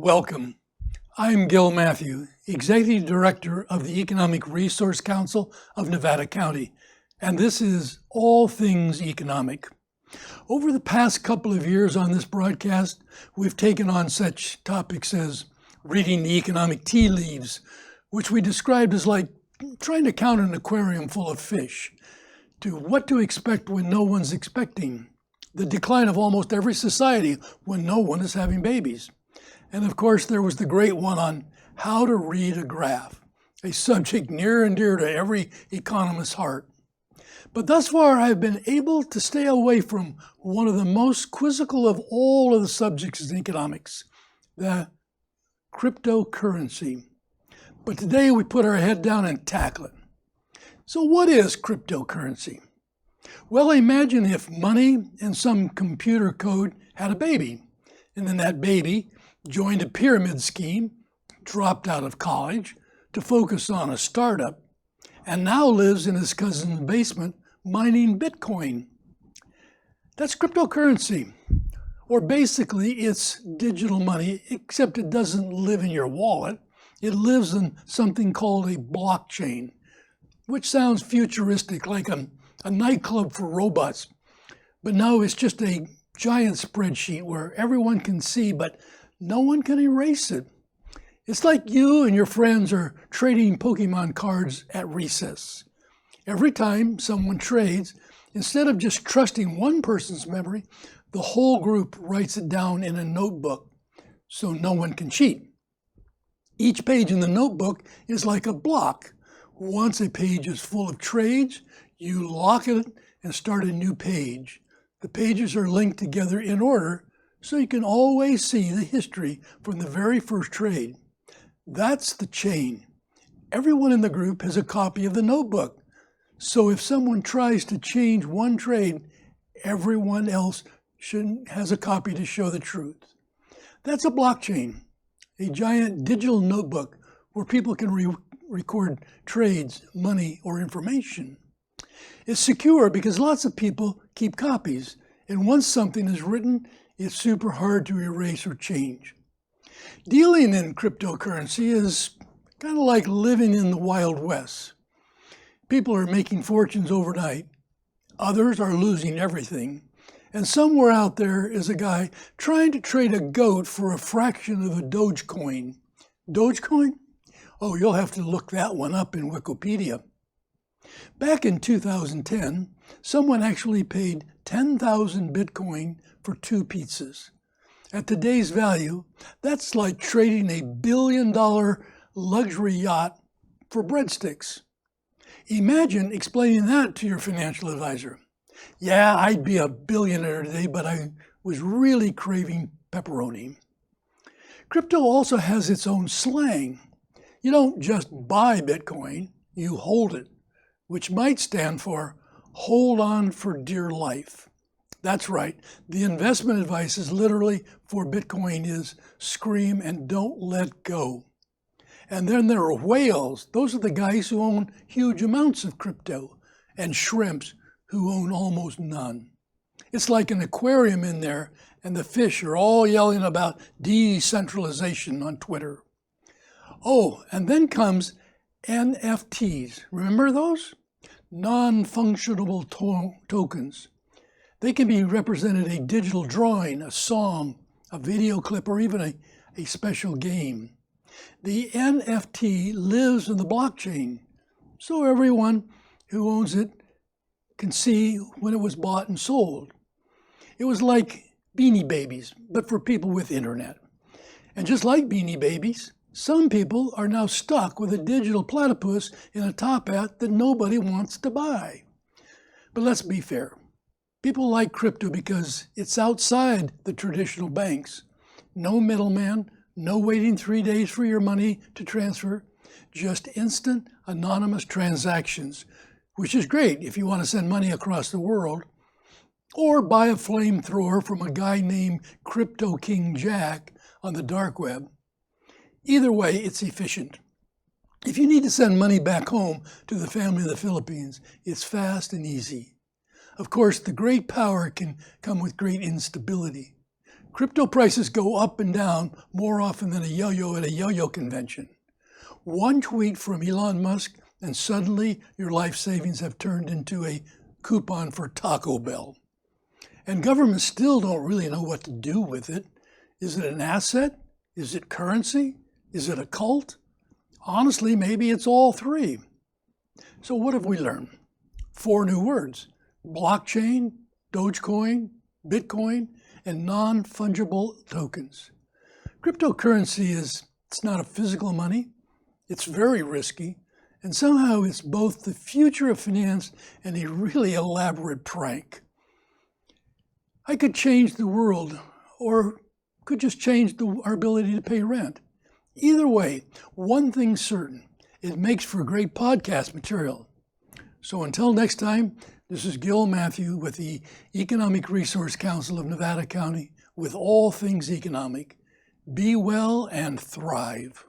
Welcome. I'm Gil Matthew, Executive Director of the Economic Resource Council of Nevada County, and this is All Things Economic. Over the past couple of years on this broadcast, we've taken on such topics as reading the economic tea leaves, which we described as like trying to count an aquarium full of fish, to what to expect when no one's expecting, the decline of almost every society when no one is having babies. And of course, there was the great one on how to read a graph, a subject near and dear to every economist's heart. But thus far, I've been able to stay away from one of the most quizzical of all of the subjects in economics, the cryptocurrency. But today we put our head down and tackle it. So what is cryptocurrency? Well, imagine if money and some computer code had a baby, and then that baby joined a pyramid scheme, dropped out of college to focus on a startup, and now lives in his cousin's basement mining Bitcoin. That's cryptocurrency, or basically it's digital money, except it doesn't live in your wallet. It lives in something called a blockchain, which sounds futuristic, like a nightclub for robots. But no, it's just a giant spreadsheet where everyone can see, but no one can erase it. It's like you and your friends are trading Pokemon cards at recess. Every time someone trades, instead of just trusting one person's memory, the whole group writes it down in a notebook so no one can cheat. Each page in the notebook is like a block. Once a page is full of trades, you lock it and start a new page. The pages are linked together in order, so you can always see the history from the very first trade. That's the chain. Everyone in the group has a copy of the notebook. So if someone tries to change one trade, everyone else has a copy to show the truth. That's a blockchain, a giant digital notebook where people can record trades, money, or information. It's secure because lots of people keep copies, and once something is written, it's super hard to erase or change. Dealing in cryptocurrency is kind of like living in the Wild West. People are making fortunes overnight. Others are losing everything. And somewhere out there is a guy trying to trade a goat for a fraction of a Dogecoin. Dogecoin? Oh, you'll have to look that one up in Wikipedia. Back in 2010, someone actually paid 10,000 Bitcoin for 2 pizzas. At today's value, that's like trading a $1 billion luxury yacht for breadsticks. Imagine explaining that to your financial advisor. Yeah, I'd be a billionaire today, but I was really craving pepperoni. Crypto also has its own slang. You don't just buy Bitcoin, you hold it, which might stand for hold on for dear life. That's right. The investment advice is literally for Bitcoin is scream and don't let go. And then there are whales. Those are the guys who own huge amounts of crypto, and shrimps who own almost none. It's like an aquarium in there, and the fish are all yelling about decentralization on Twitter. Oh, and then comes NFTs. Remember those? Non-functionable tokens. They can be represented a digital drawing, a song, a video clip, or even a special game. The NFT lives in the blockchain, so everyone who owns it can see when it was bought and sold. It was like Beanie Babies, but for people with internet. And just like Beanie Babies, some people are now stuck with a digital platypus in a top hat that nobody wants to buy. But let's be fair. People like crypto because it's outside the traditional banks. No middleman, no waiting 3 days for your money to transfer, just instant anonymous transactions, which is great if you want to send money across the world, or buy a flamethrower from a guy named Crypto King Jack on the dark web. Either way, it's efficient. If you need to send money back home to the family in the Philippines, it's fast and easy. Of course, the great power can come with great instability. Crypto prices go up and down more often than a yo-yo at a yo-yo convention. One tweet from Elon Musk and suddenly your life savings have turned into a coupon for Taco Bell. And governments still don't really know what to do with it. Is it an asset? Is it currency? Is it a cult? Honestly, maybe it's all three. So what have we learned? 4 new words: blockchain, Dogecoin, Bitcoin, and non-fungible tokens. Cryptocurrency it's not a physical money. It's very risky. And somehow it's both the future of finance and a really elaborate prank. I could change the world, or could just change our ability to pay rent. Either way, one thing's certain: it makes for great podcast material. So until next time, this is Gil Matthew with the Economic Resource Council of Nevada County with all things economic. Be well and thrive.